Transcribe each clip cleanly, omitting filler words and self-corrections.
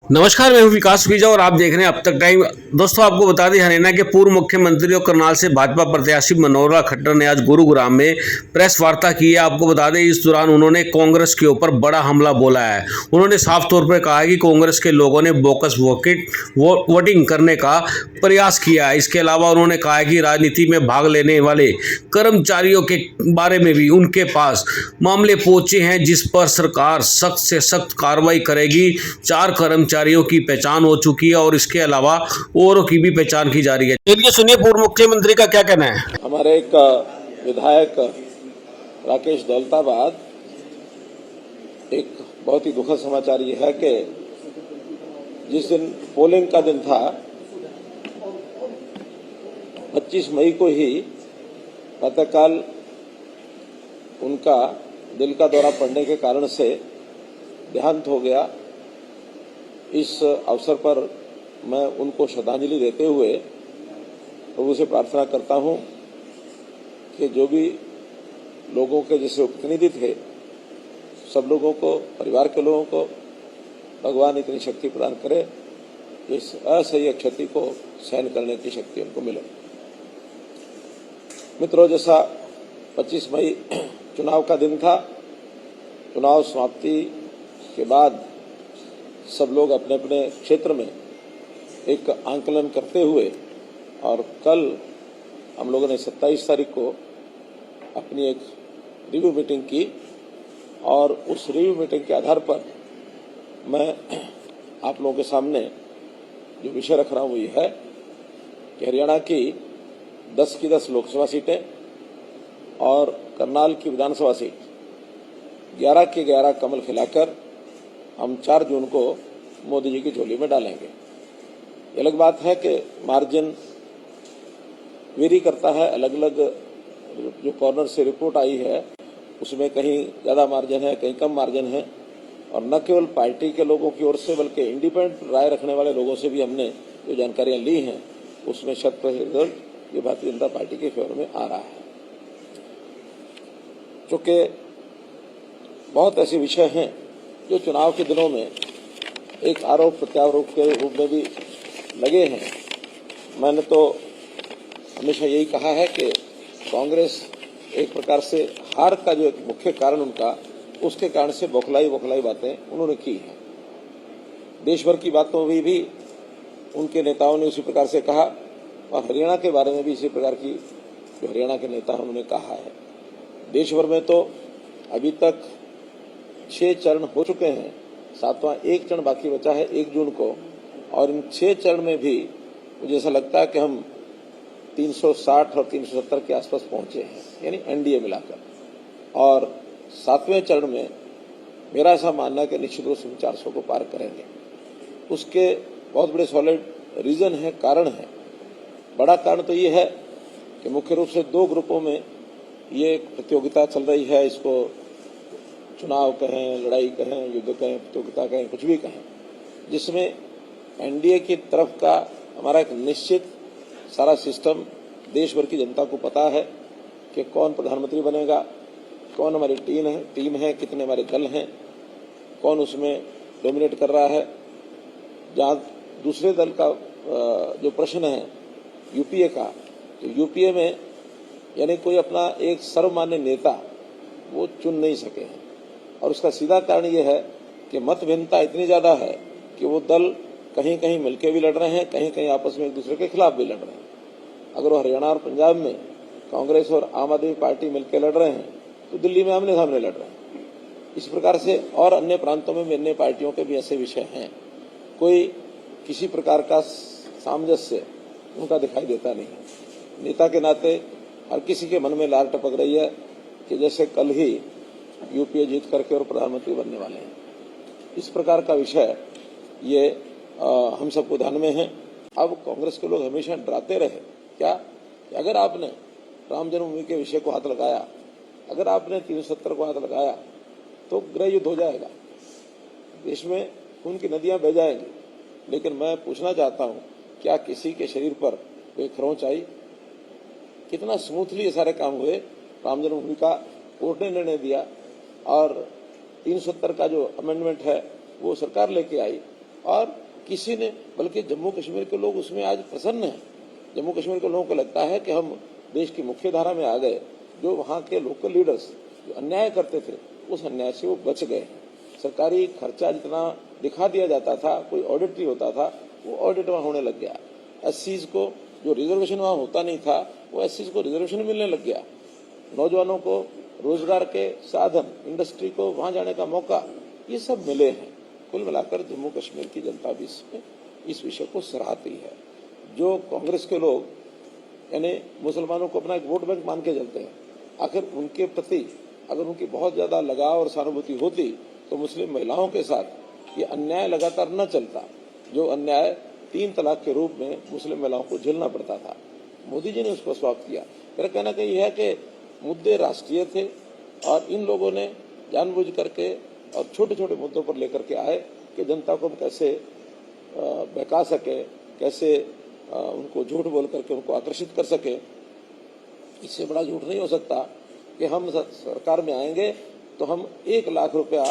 नमस्कार, मैं हूं विकास विजा और आप देख रहे हैं अब तक टाइम। दोस्तों, आपको बता दें, हरियाणा के पूर्व मुख्यमंत्री और करनाल से भाजपा प्रत्याशी मनोहर लाल खट्टर ने आज गुरुग्राम में प्रेस वार्ता की है। आपको बता दें, इस दौरान उन्होंने कांग्रेस के ऊपर बड़ा हमला बोला है। उन्होंने साफ तौर पर कहा है कि कांग्रेस के लोगों ने बोकस वोटिंग करने का प्रयास किया है। इसके अलावा उन्होंने कहा है कि राजनीति में भाग लेने वाले कर्मचारियों के बारे में भी उनके पास मामले पहुंचे हैं, जिस पर सरकार सख्त से सख्त कार्रवाई करेगी। 4 कर्मचारियों की पहचान हो चुकी है और इसके अलावा औरों की भी पहचान की जा रही है। चलिए सुनिए पूर्व मुख्यमंत्री का क्या कहना है। हमारे एक विधायक राकेश दौलताबाद, एक बहुत ही दुखद समाचार ये है कि जिस दिन पोलिंग का दिन था 25 मई को ही प्रातःकाल उनका दिल का दौरा पड़ने के कारण से देहांत हो गया। इस अवसर पर मैं उनको श्रद्धांजलि देते हुए प्रभु से प्रार्थना करता हूं कि जो भी लोगों के जैसे प्रतिनिधि थे, सब लोगों को, परिवार के लोगों को भगवान इतनी शक्ति प्रदान करे कि इस असह्य क्षति को सहन करने की शक्ति उनको मिले। मित्रों, जैसा 25 मई चुनाव का दिन था, चुनाव समाप्ति के बाद सब लोग अपने अपने क्षेत्र में एक आंकलन करते हुए, और कल हम लोगों ने 27 तारीख को अपनी एक रिव्यू मीटिंग की, और उस रिव्यू मीटिंग के आधार पर मैं आप लोगों के सामने जो विषय रख रहा हूं वो ये है कि हरियाणा की 10 की 10 लोकसभा सीटें और करनाल की विधानसभा सीट 11 की 11 कमल खिलाकर हम 4 जून को मोदी जी की झोली में डालेंगे। ये अलग बात है कि मार्जिन वेरी करता है, अलग अलग जो कॉर्नर से रिपोर्ट आई है उसमें कहीं ज़्यादा मार्जिन है, कहीं कम मार्जिन है, और न केवल पार्टी के लोगों की ओर से बल्कि इंडिपेंडेंट राय रखने वाले लोगों से भी हमने जो जानकारियां ली हैं उसमें 100% रिजल्ट ये भारतीय जनता पार्टी के फेवर में आ रहा है। चूँकि बहुत ऐसे विषय हैं जो चुनाव के दिनों में एक आरोप प्रत्यारोप के रूप में भी लगे हैं। मैंने तो हमेशा यही कहा है कि कांग्रेस एक प्रकार से हार का जो एक मुख्य कारण उनका, उसके कारण से बौखलाई बातें उन्होंने की हैं। देश भर की बातों में भी उनके नेताओं ने उसी प्रकार से कहा, और हरियाणा के बारे में भी इसी प्रकार की जो हरियाणा के नेता उन्होंने कहा है। देश भर में तो अभी तक 6 चरण हो चुके हैं, 7वां एक चरण बाकी बचा है 1 जून को, और इन 6 चरण में भी मुझे ऐसा लगता है कि हम 360 और 370 के आसपास पहुंचे हैं, यानी एनडीए मिलाकर। और 7वें चरण में मेरा ऐसा मानना है कि निश्चित रूप से 400 को पार करेंगे। उसके बहुत बड़े सॉलिड रीजन है, कारण है। बड़ा कारण तो ये है कि मुख्य रूप से 2 ग्रुपों में ये प्रतियोगिता चल रही है। इसको चुनाव कहें, लड़ाई कहें, युद्ध कहें, प्रतियोगिता कहें, कुछ भी कहें, जिसमें एनडीए की तरफ का हमारा एक निश्चित सारा सिस्टम देश भर की जनता को पता है कि कौन प्रधानमंत्री बनेगा, कौन हमारी टीम है, कितने हमारे दल हैं, कौन उसमें डोमिनेट कर रहा है। जहाँ दूसरे दल का जो प्रश्न है यूपीए का, तो यूपीए में यानी कोई अपना एक सर्वमान्य नेता वो चुन नहीं सके हैं, और उसका सीधा कारण ये है कि मत भिन्नता इतनी ज़्यादा है कि वो दल कहीं कहीं मिलके भी लड़ रहे हैं, कहीं कहीं आपस में एक दूसरे के खिलाफ भी लड़ रहे हैं। अगर वो हरियाणा और पंजाब में कांग्रेस और आम आदमी पार्टी मिलकर लड़ रहे हैं तो दिल्ली में आमने सामने लड़ रहे हैं। इस प्रकार से और अन्य प्रांतों में भी अन्य पार्टियों के भी ऐसे विषय हैं। कोई किसी प्रकार का सामंजस्य उनका दिखाई देता नहीं है। नेता के नाते हर किसी के मन में लार टपक रही है कि जैसे कल ही यूपीए जीत करके और प्रधानमंत्री बनने वाले हैं। इस प्रकार का विषय ये हम सबको ध्यान में है। अब कांग्रेस के लोग हमेशा डराते रहे क्या कि अगर आपने राम जन्मभूमि के विषय को हाथ लगाया, अगर आपने 370 को हाथ लगाया तो गृह युद्ध हो जाएगा, देश में खून की नदियां बह जाएंगी। लेकिन मैं पूछना चाहता हूं, क्या किसी के शरीर पर कोई खरोंच आई? कितना स्मूथली ये सारे काम हुए। राम जन्मभूमि का कोर्ट ने निर्णय दिया, और 370 का जो अमेंडमेंट है वो सरकार लेके आई, और किसी ने, बल्कि जम्मू कश्मीर के लोग उसमें आज प्रसन्न हैं। जम्मू कश्मीर के लोगों को लगता है कि हम देश की मुख्य धारा में आ गए। जो वहाँ के लोकल लीडर्स जो अन्याय करते थे, उस अन्याय से वो बच गए। सरकारी खर्चा जितना दिखा दिया जाता था, कोई ऑडिट नहीं होता था, वो ऑडिट वहाँ होने लग गया। एससीज को जो रिजर्वेशन वहाँ होता नहीं था, वो एससीज को रिजर्वेशन मिलने लग गया। नौजवानों को रोजगार के साधन, इंडस्ट्री को वहाँ जाने का मौका, ये सब मिले हैं। कुल मिलाकर जम्मू कश्मीर की जनता भी इस विषय को सराहती है। जो कांग्रेस के लोग यानी मुसलमानों को अपना एक वोट बैंक मान के चलते हैं, आखिर उनके प्रति अगर उनकी बहुत ज्यादा लगाव और सहानुभूति होती तो मुस्लिम महिलाओं के साथ ये अन्याय लगातार न चलता, जो अन्याय 3 तलाक के रूप में मुस्लिम महिलाओं को झेलना पड़ता था। मोदी जी ने उसको समाप्त किया। मेरा कहना कि यह है कि मुद्दे राष्ट्रीय थे और इन लोगों ने जानबूझ करके और छोटे छोटे मुद्दों पर लेकर के आए कि जनता को हम कैसे बहका सके, कैसे उनको झूठ बोल करके उनको आकर्षित कर सके। इससे बड़ा झूठ नहीं हो सकता कि हम सरकार में आएंगे तो हम 1 लाख रुपया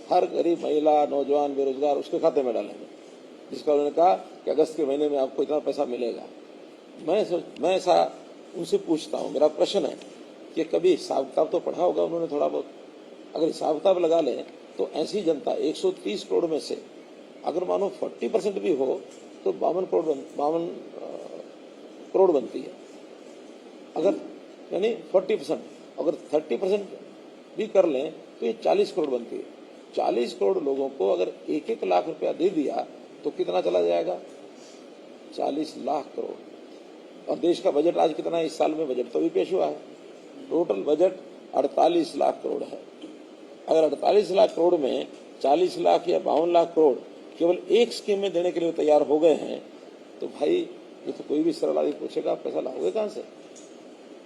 हर गरीब महिला, नौजवान, बेरोजगार उसके खाते में डालेंगे, जिसका उन्होंने कहा कि अगस्त के महीने में आपको इतना पैसा मिलेगा। मैं ऐसा उनसे पूछता हूँ, मेरा प्रश्न है कि कभी हिसाब किताब तो पढ़ा होगा उन्होंने थोड़ा बहुत। अगर हिसाब किताब लगा लें तो ऐसी जनता 130 करोड़ में से अगर मानो 40% भी हो तो 52 करोड़ बनती है। अगर यानी 40%, अगर 30% भी कर लें तो ये 40 करोड़ बनती है। 40 करोड़ लोगों को अगर 1-1 लाख रुपया दे दिया तो कितना चला जाएगा? 40 लाख करोड़। और देश का बजट आज कितना है? इस साल में बजट तो भी पेश हुआ है। टोटल बजट 48 लाख करोड़ है। अगर 48 लाख करोड़ में 40 लाख या 52 लाख करोड़ केवल एक स्कीम में देने के लिए तैयार हो गए हैं, तो भाई ये तो कोई भी सरल आदमी पूछेगा पैसा लाओगे कहां से?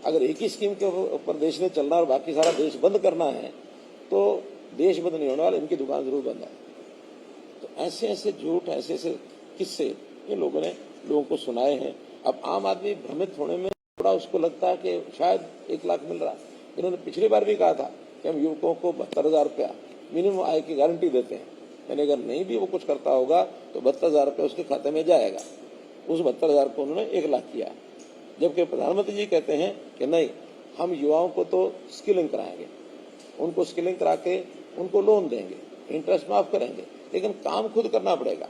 अगर एक ही स्कीम के ऊपर देश ने चलना और बाकी सारा देश बंद करना है तो देश बंद नहीं होने वाला, इनकी दुकान जरूर बंद है। तो ऐसे ऐसे झूठ, ऐसे ऐसे किस्से इन लोगों ने लोगों को सुनाए हैं। अब आम आदमी भ्रमित होने में थोड़ा उसको लगता है कि शायद 1 लाख मिल रहा है। इन्होंने पिछली बार भी कहा था कि हम युवकों को 72,000 रुपया मिनिमम आय की गारंटी देते हैं, यानी अगर नहीं भी वो कुछ करता होगा तो 72,000 रुपया उसके खाते में जाएगा। उस 72,000 को उन्होंने 1 लाख किया। जबकि प्रधानमंत्री जी कहते हैं कि नहीं, हम युवाओं को तो स्किलिंग कराएंगे, उनको स्किलिंग करा के उनको लोन देंगे, इंटरेस्ट माफ करेंगे, लेकिन काम खुद करना पड़ेगा।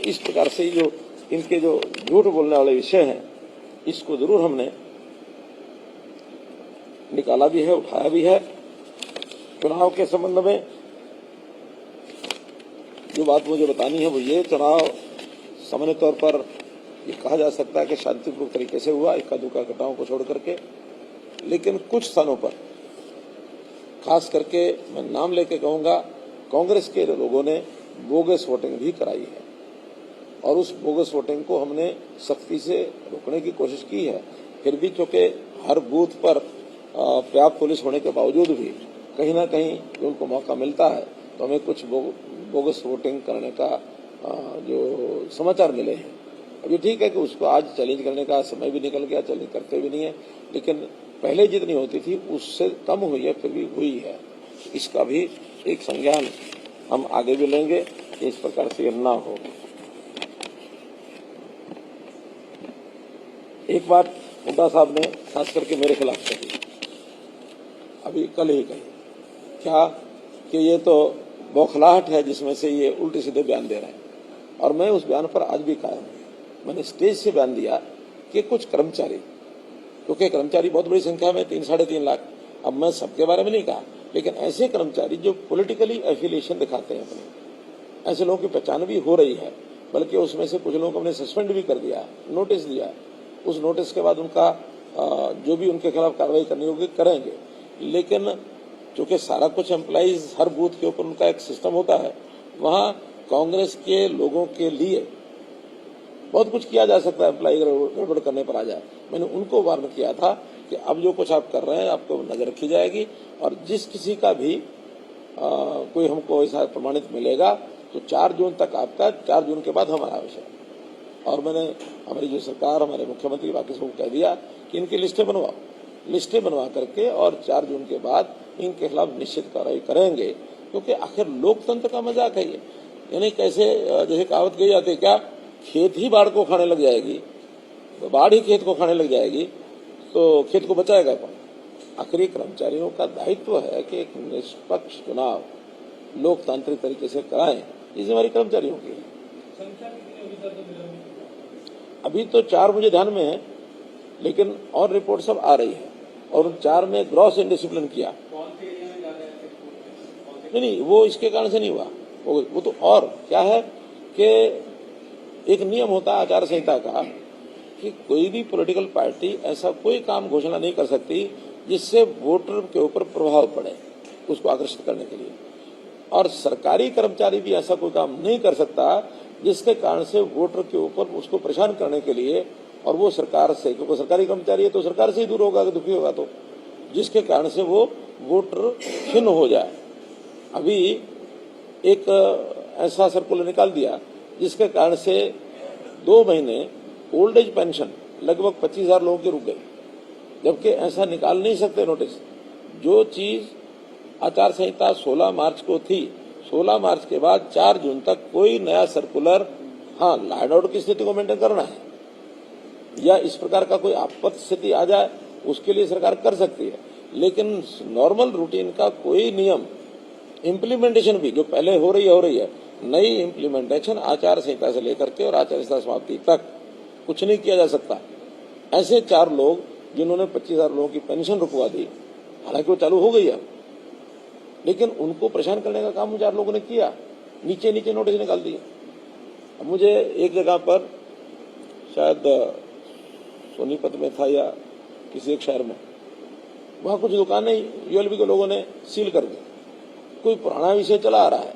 इस प्रकार से जो इनके जो झूठ बोलने वाले विषय हैं, इसको जरूर हमने निकाला भी है, उठाया भी है। चुनाव के संबंध में जो बात मुझे बतानी है वो ये, चुनाव सामान्य तौर पर ये कहा जा सकता है कि शांतिपूर्वक तरीके से हुआ, इक्का दुक्का घटनाओं को छोड़ करके। लेकिन कुछ स्थानों पर, खास करके मैं नाम लेके कहूंगा, कांग्रेस के लोगों ने बोगस वोटिंग भी कराई है और उस बोगस वोटिंग को हमने सख्ती से रोकने की कोशिश की है। फिर भी चूंकि हर बूथ पर पर्याप्त पुलिस होने के बावजूद भी कहीं ना कहीं उनको मौका मिलता है, तो हमें कुछ बोगस वोटिंग करने का जो समाचार मिले हैं। अभी ठीक है कि उसको आज चैलेंज करने का समय भी निकल गया, चैलेंज करते भी नहीं है, लेकिन पहले जितनी होती थी उससे कम हुई है, फिर भी हुई है। इसका भी एक संज्ञान हम आगे भी लेंगे कि इस प्रकार से न हो। एक बात हुड्डा साहब ने खास करके मेरे खिलाफ कही, अभी कल ही कही, क्या कि ये तो बौखलाहट है जिसमें से ये उल्टे सीधे बयान दे रहे हैं। और मैं उस बयान पर आज भी कायम हूं। मैंने स्टेज से बयान दिया कि कुछ कर्मचारी, क्योंकि कर्मचारी बहुत बड़ी संख्या में 3-3.5 लाख, अब मैं सबके बारे में नहीं कहा, लेकिन ऐसे कर्मचारी जो पॉलिटिकली एफिलिएशन दिखाते हैं अपने, ऐसे लोगों की पहचान भी हो रही है। बल्कि उसमें से कुछ लोगों को हमने सस्पेंड भी कर दिया है, नोटिस दिया है। उस नोटिस के बाद उनका जो भी उनके खिलाफ कार्रवाई करनी होगी करेंगे। लेकिन चूंकि सारा कुछ एम्प्लॉइज हर बूथ के ऊपर उनका एक सिस्टम होता है, वहां कांग्रेस के लोगों के लिए बहुत कुछ किया जा सकता है, एम्प्लॉय गड़बड़ करने पर आ जाए। मैंने उनको वार्न किया था कि अब जो कुछ आप कर रहे हैं आपको नजर रखी जाएगी, और जिस किसी का भी कोई हमको ऐसा प्रमाणित मिलेगा तो 4 जून तक आपका, 4 जून के बाद हमारा विषय। और मैंने हमारी जो सरकार, हमारे मुख्यमंत्री बाकी सबको कह दिया कि इनकी लिस्टें बनवाओ, लिस्टें बनवा करके और 4 जून के बाद इनके खिलाफ निश्चित कार्रवाई करेंगे, क्योंकि आखिर लोकतंत्र का मजाक है ये। यानी कैसे जैसे कहावत कही जाती है, क्या खेत ही बाढ़ को खाने लग जाएगी, बाढ़ ही खेत को खाने लग जाएगी तो खेत को बचाएगा कौन? आखिरी कर्मचारियों का दायित्व है कि एक निष्पक्ष चुनाव लोकतांत्रिक तरीके से कराएं, ये जिम्मेदारी कर्मचारियों की है। अभी तो 4 मुझे ध्यान में है, लेकिन और रिपोर्ट सब आ रही है और उन 4 में ग्रॉस इनडिसिप्लिन किया। नहीं, वो इसके कारण से नहीं हुआ, वो तो और क्या है कि एक नियम होता है आचार संहिता का कि कोई भी पॉलिटिकल पार्टी ऐसा कोई काम घोषणा नहीं कर सकती जिससे वोटर के ऊपर प्रभाव पड़े उसको आकर्षित करने के लिए, और सरकारी कर्मचारी भी ऐसा कोई काम नहीं कर सकता जिसके कारण से वोटर के ऊपर उसको परेशान करने के लिए, और वो सरकार से, क्योंकि सरकारी कर्मचारी है तो सरकार से ही दूर होगा, दुखी होगा, तो जिसके कारण से वो वोटर खिन्न हो जाए। अभी एक ऐसा सर्कुलर निकाल दिया जिसके कारण से 2 महीने ओल्ड एज पेंशन लगभग 25,000 लोगों की रुक गई, जबकि ऐसा निकाल नहीं सकते नोटिस। जो चीज आचार संहिता 16 मार्च को थी, 16 मार्च के बाद 4 जून तक कोई नया सर्कुलर, हाँ लॉ एंड ऑर्डर की स्थिति को मेंटेन करना है या इस प्रकार का कोई आपत्ति स्थिति आ जाए उसके लिए सरकार कर सकती है, लेकिन नॉर्मल रूटीन का कोई नियम, इम्प्लीमेंटेशन भी जो पहले हो रही है, नई इम्प्लीमेंटेशन आचार संहिता से लेकर के और आचार संहिता समाप्ति तक कुछ नहीं किया जा सकता। ऐसे 4 लोग जिन्होंने 25,000 लोगों की पेंशन रुकवा दी, हालांकि वो चालू हो गई है, लेकिन उनको परेशान करने का काम 4 लोगों ने किया, नीचे नीचे नोटिस निकाल दिए। अब मुझे एक जगह पर शायद सोनीपत में था या किसी एक शहर में, वहां कुछ दुकानें यूएलबी के लोगों ने सील कर दी। कोई पुराना विषय चला आ रहा है,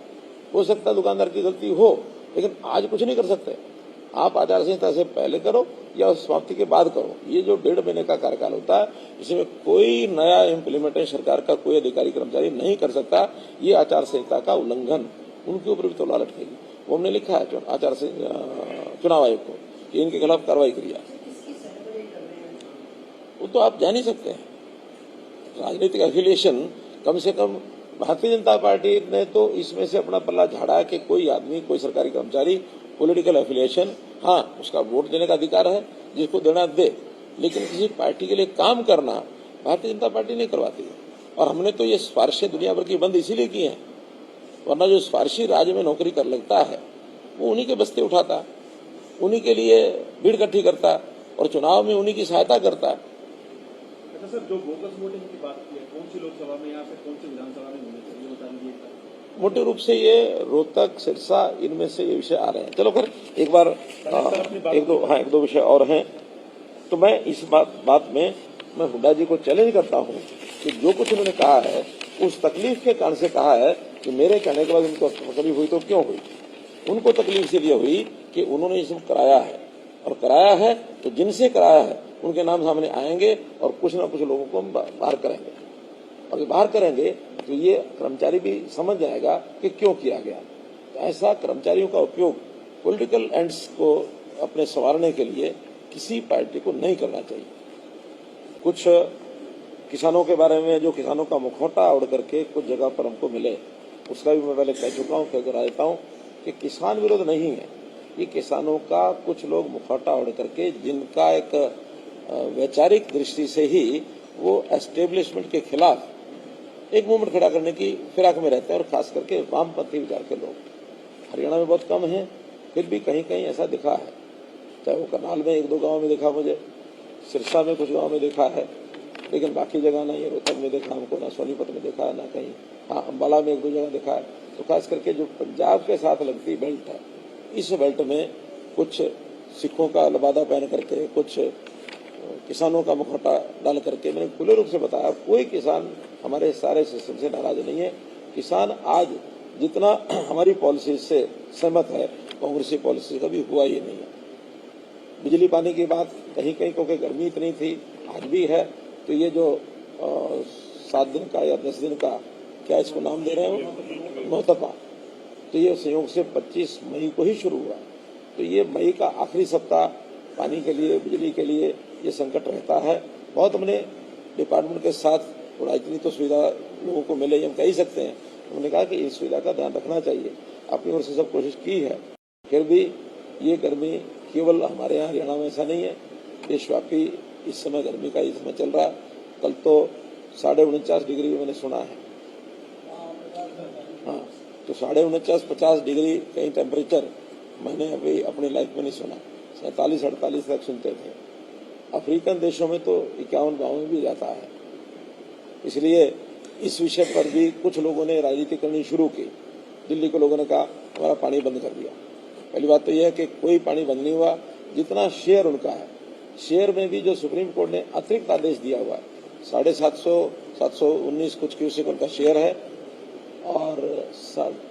हो सकता है दुकानदार की गलती हो, लेकिन आज कुछ नहीं कर सकते। आप आचार संहिता से पहले करो या समाप्ति के बाद करो, ये जो 1.5 महीने का कार्यकाल होता है इसमें कोई नया इम्प्लीमेंटेशन सरकार का कोई अधिकारी कर्मचारी नहीं कर सकता। ये आचार संहिता का उल्लंघन, उनके ऊपर भी तलवार लटकेगी। वो हमने लिखा है आचार चुनाव आयोग को कि इनके खिलाफ कार्रवाई करिए। वो तो आप जान ही सकते हैं, राजनीतिक एफिलिएशन, कम से कम भारतीय जनता पार्टी ने तो इसमें से अपना पल्ला झाड़ा कि कोई आदमी, कोई सरकारी कर्मचारी पॉलिटिकल एफिलिएशन, हाँ उसका वोट देने का अधिकार है, जिसको देना दे, लेकिन किसी पार्टी के लिए काम करना भारतीय जनता पार्टी नहीं करवाती है। और हमने तो ये सिफारिशें दुनिया भर की बंद इसीलिए की हैं, वरना जो सिफारिशी राज्य में नौकरी कर लगता है वो उन्हीं के बस्ते उठाता, उन्हीं के लिए भीड़ इकट्ठी करता और चुनाव में उन्हीं की सहायता करता। अच्छा सर, जो बोगस वोटिंग की बात की है, कौन सी लोकसभा में या फिर कौन सी विधानसभा में होनी चाहिए, बता दीजिए। मोटे रूप से ये रोहतक, सिरसा, इनमें से ये विषय आ रहे हैं। चलो फिर एक बार एक दो विषय और हैं, तो मैं इस बात में मैं हुड्डा जी को चैलेंज करता हूं कि जो कुछ उन्होंने कहा है उस तकलीफ के कारण से कहा है कि मेरे कहने के बाद उनको तकलीफ हुई तो क्यों हुई। उनको तकलीफ से ये हुई कि उन्होंने ये सब कराया है, और कराया है तो जिनसे कराया है उनके नाम सामने आएंगे और कुछ ना कुछ लोगों को हम बाहर करेंगे, और जब बाहर करेंगे तो ये कर्मचारी भी समझ जाएगा कि क्यों किया गया। तो ऐसा कर्मचारियों का उपयोग पॉलिटिकल एंड्स को अपने संवारने के लिए किसी पार्टी को नहीं करना चाहिए। कुछ किसानों के बारे में, जो किसानों का मुखौटा उड़ करके कुछ जगह पर हमको मिले, उसका भी मैं पहले कह चुका हूँ, कहकर आ देता हूँ कि किसान विरोध नहीं है, ये किसानों का कुछ लोग मुखौटा उड़ करके जिनका एक वैचारिक दृष्टि से ही वो एस्टेब्लिशमेंट के खिलाफ एक मूवमेंट खड़ा करने की फिराक में रहते हैं, और खास करके वामपंथी विचार के लोग। हरियाणा में बहुत कम है, फिर भी कहीं कहीं ऐसा दिखा है, चाहे वो करनाल में 1-2 गांव में दिखा, मुझे सिरसा में कुछ गांव में देखा है, लेकिन बाकी जगह नहीं है। रोहतक में देखा हमको, ना सोनीपत में देखा, ना कहीं, हाँ अम्बाला में 1-2 जगह देखा है। तो खास करके जो पंजाब के साथ लगती बेल्ट है, इस बेल्ट में कुछ सिखों का लबादा पहन करके, कुछ किसानों का मुखौटा डाल करके, मैंने खुले रूप से बताया, कोई किसान हमारे सारे सिस्टम से नाराज नहीं है। किसान आज जितना हमारी पॉलिसी से सहमत है, कांग्रेसी पॉलिसी का भी हुआ ही नहीं है। बिजली पानी की बात कहीं कहीं, क्योंकि गर्मी इतनी थी, आज भी है, तो ये जो 7 दिन का या 10 दिन का, क्या इसको नाम दे रहे हो, मोहतपा, तो ये संयोग से 25 मई को ही शुरू हुआ। तो ये मई का आखिरी सप्ताह पानी के लिए, बिजली के लिए ये संकट रहता है। बहुत हमने डिपार्टमेंट के साथ, थोड़ा इतनी तो सुविधा लोगों को मिले, हम कह ही सकते हैं, उन्होंने कहा कि इस सुविधा का ध्यान रखना चाहिए। अपनी ओर से सब कोशिश की है। फिर भी ये गर्मी केवल हमारे यहाँ हरियाणा में ऐसा नहीं है, देशव्यापी इस समय गर्मी का इस समय चल रहा। कल तो 49.5 डिग्री भी मैंने सुना है। हाँ, तो 49.5-50 डिग्री कहीं टेम्परेचर मैंने अभी अपनी लाइफ में नहीं सुना। 47-48 तक सुनते थे। अफ्रीकन देशों में तो 51-52 भी जाता है। इसलिए इस विषय पर भी कुछ लोगों ने राजनीति करनी शुरू की। दिल्ली के लोगों ने कहा हमारा पानी बंद कर दिया। पहली बात तो यह है कि कोई पानी बंद नहीं हुआ। जितना शेयर उनका है, शेयर में भी जो सुप्रीम कोर्ट ने अतिरिक्त आदेश दिया हुआ है, 719 कुछ क्यूसेक उनका शेयर है और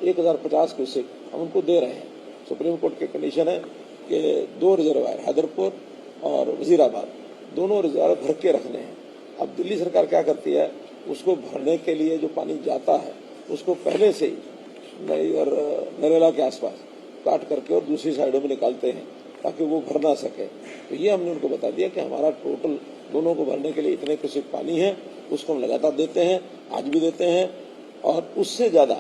1050 क्यूसेक हम उनको दे रहे हैं। सुप्रीम कोर्ट की कंडीशन है कि 2 रिजर्वायर हैदरपुर और वजीराबाद दोनों रिजर्वायर भर के रखने हैं। अब दिल्ली सरकार क्या करती है, उसको भरने के लिए जो पानी जाता है उसको पहले से ही और नरेला के आसपास काट करके और दूसरी साइडों में निकालते हैं ताकि वो भर ना सके। तो ये हमने उनको बता दिया कि हमारा टोटल दोनों को भरने के लिए इतने क्यूसेक पानी है, उसको हम लगातार देते हैं, आज भी देते हैं। और उससे ज्यादा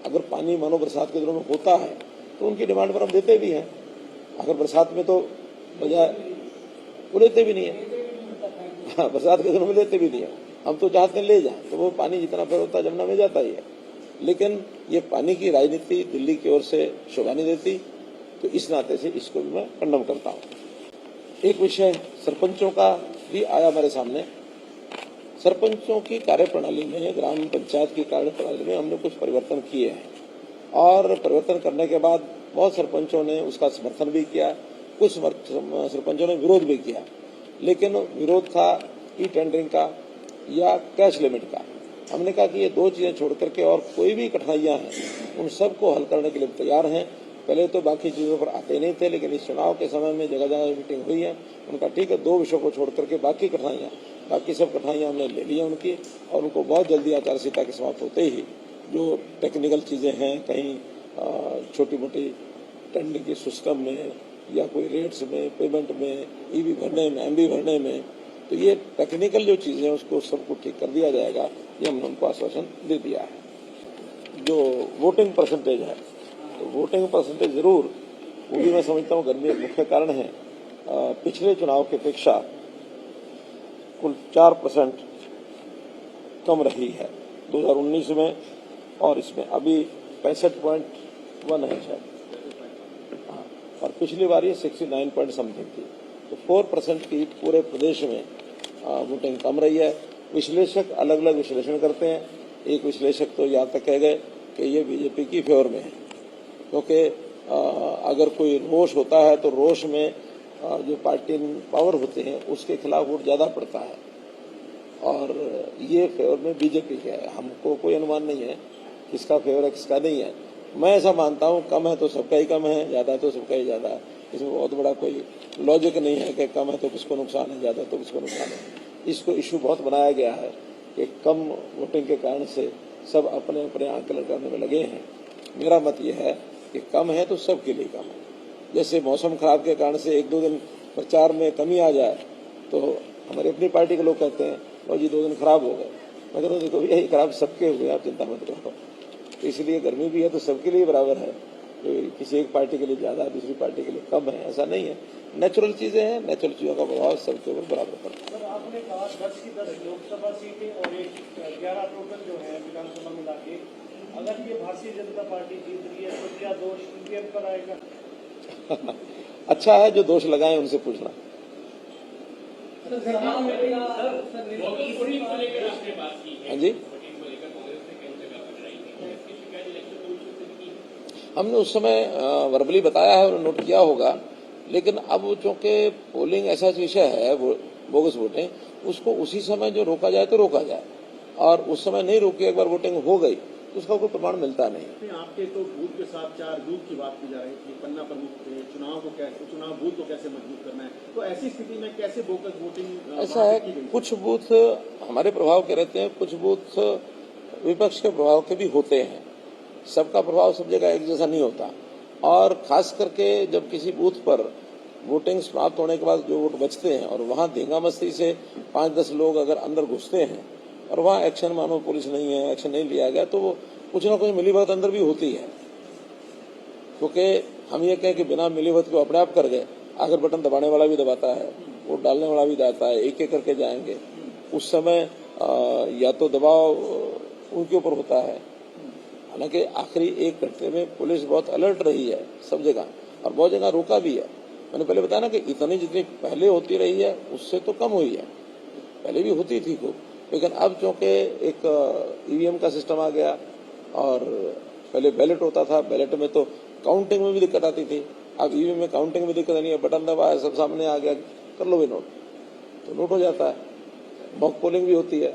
अगर पानी मानो बरसात के दिनों में होता है तो उनकी डिमांड पर हम देते भी हैं। अगर बरसात में तो बजाय वो लेते भी नहीं है। हाँ, बरसात के दिनों में लेते भी नहीं है। हम तो चाहते हैं ले जाए, तो वो पानी जितना फिर होता है जमुना में जाता ही है। लेकिन ये पानी की राजनीति दिल्ली की ओर से शोभा नहीं देती, तो इस नाते से इसको भी मैं कंडम करता हूँ। एक विषय सरपंचों का भी आया मेरे सामने। सरपंचों की कार्यप्रणाली में, ग्राम पंचायत की कार्यप्रणाली में हमने कुछ परिवर्तन किए हैं और परिवर्तन करने के बाद बहुत सरपंचों ने उसका समर्थन भी किया, कुछ सरपंचों ने विरोध भी किया। लेकिन विरोध था ई टेंडरिंग का या कैश लिमिट का। हमने कहा कि ये 2 चीजें छोड़ करके और कोई भी कठिनाइयां हैं उन सबको हल करने के लिए तैयार हैं। पहले तो बाकी चीजों पर आते नहीं थे, लेकिन इस चुनाव के समय में जगह जगह मीटिंग हुई है। उनका ठीक है, 2 विषयों को छोड़ करके बाकी सब कठिनाइयां हमने ले ली हैं उनकी, और उनको बहुत जल्दी आचार संहिता के समाप्त होते ही जो टेक्निकल चीजें हैं, कहीं छोटी मोटी टेंडरिंग के सिस्टम में या कोई रेट्स में, पेमेंट में, ईबी भरने में, एमबी भरने में, तो ये टेक्निकल जो चीजें हैं उसको सबको ठीक कर दिया जाएगा। ये हमने उनको आश्वासन दे दिया है। जो वोटिंग परसेंटेज है, तो वोटिंग परसेंटेज जरूर, वो भी मैं समझता हूँ गर्मी एक मुख्य कारण है। पिछले चुनाव की अपेक्षा कुल 4% कम रही है 2019 में, और इसमें अभी 65.1 है शायद, और पिछली बार ये 69 पॉइंट समथिंग थी। तो 4% की पूरे प्रदेश में वोटिंग कम रही है। विश्लेषक अलग अलग विश्लेषण करते हैं। एक विश्लेषक तो यहाँ तक कह गए कि ये बीजेपी की फेवर में है, क्योंकि अगर कोई रोष होता है तो रोष में जो पार्टी पावर होते हैं उसके खिलाफ वोट ज्यादा पड़ता है, और ये फेवर में बीजेपी का है। हमको कोई अनुमान नहीं है किसका फेवर है किसका नहीं है। मैं ऐसा मानता हूँ कम है तो सबका ही कम है, ज्यादा तो सबका ही ज्यादा है। इसमें बहुत बड़ा कोई लॉजिक नहीं है कि कम है तो किसको नुकसान है, ज्यादा तो किसको नुकसान है। इसको इश्यू बहुत बनाया गया है कि कम वोटिंग के कारण से सब अपने अपने आंकलन करने में लगे हैं। मेरा मत यह है कि कम है तो सबके लिए कम है। जैसे मौसम खराब के कारण से 1-2 दिन प्रचार में कमी आ जाए तो हमारी अपनी पार्टी के लोग कहते हैं लो जी 2 दिन खराब हो गए। मैं कहता हूँ देखो यही खराब सबके हुए, आप चिंता मत करो। तो इसलिए गर्मी भी है तो सबके लिए बराबर है, किसी एक पार्टी के लिए ज्यादा दूसरी पार्टी के लिए कम है, ऐसा नहीं है। नेचुरल चीजें हैं, नेचुरल चीजों का प्रभाव सबके ऊपर बराबर पड़ता है। आपने कहा 10 की 10 लोकसभा सीटें और 11 टोटल जो है विधानसभा मिला के, अगर ये भारतीय जनता पार्टी जीत रही है तो क्या दोष ईवीएम पर आएगा? अच्छा है, जो दोष लगाए उनसे पूछना। हाँ जी, हमने उस समय वर्बली बताया है और नोट किया होगा, लेकिन अब चूंकि पोलिंग ऐसा विषय है बोगस वोटिंग, उसको उसी समय जो रोका जाए तो रोका जाए, और उस समय नहीं रोकी, एक बार वोटिंग हो गई तो उसका कोई प्रमाण मिलता नहीं। आपके तो बूथ के साथ 4 बूथ की बात की जा रही थी, पन्ना प्रमुख थे, चुनाव बूथ को कैसे मजबूत करना है, तो ऐसी स्थिति में कैसे बोगस वोटिंग? ऐसा है, कुछ बूथ हमारे प्रभाव के रहते हैं, कुछ बूथ विपक्ष के प्रभाव के भी होते हैं। सबका प्रभाव सब जगह एक जैसा नहीं होता, और खास करके जब किसी बूथ पर वोटिंग समाप्त होने के बाद जो वोट बचते हैं और वहां धींगा मस्ती से 5-10 लोग अगर अंदर घुसते हैं और वहां एक्शन, मानो पुलिस नहीं है, एक्शन नहीं लिया गया, तो वो कुछ ना कुछ मिलीभगत अंदर भी होती है। क्योंकि हम ये कहें कि बिना मिलीभगत को अपने आप कर गए, अगर बटन दबाने वाला भी दबाता है, वोट डालने वाला भी दबाता है, एक एक करके जाएंगे, उस समय या तो दबाव उनके ऊपर होता है। हालांकि आखिरी एक घंटे में पुलिस बहुत अलर्ट रही है सब जगह, और बहुत जगह रोका भी है। मैंने पहले बताया ना कि इतनी जितनी पहले होती रही है उससे तो कम हुई है, पहले भी होती थी खूब, लेकिन अब चूंकि एक ईवीएम का सिस्टम आ गया और पहले बैलेट होता था, बैलेट में तो काउंटिंग में भी दिक्कत आती थी, अब ईवीएम में काउंटिंग में दिक्कत नहीं है, बटन दबाया सब सामने आ गया, कर लो भी नोट, तो नोट हो जाता है। मॉक पोलिंग भी होती है,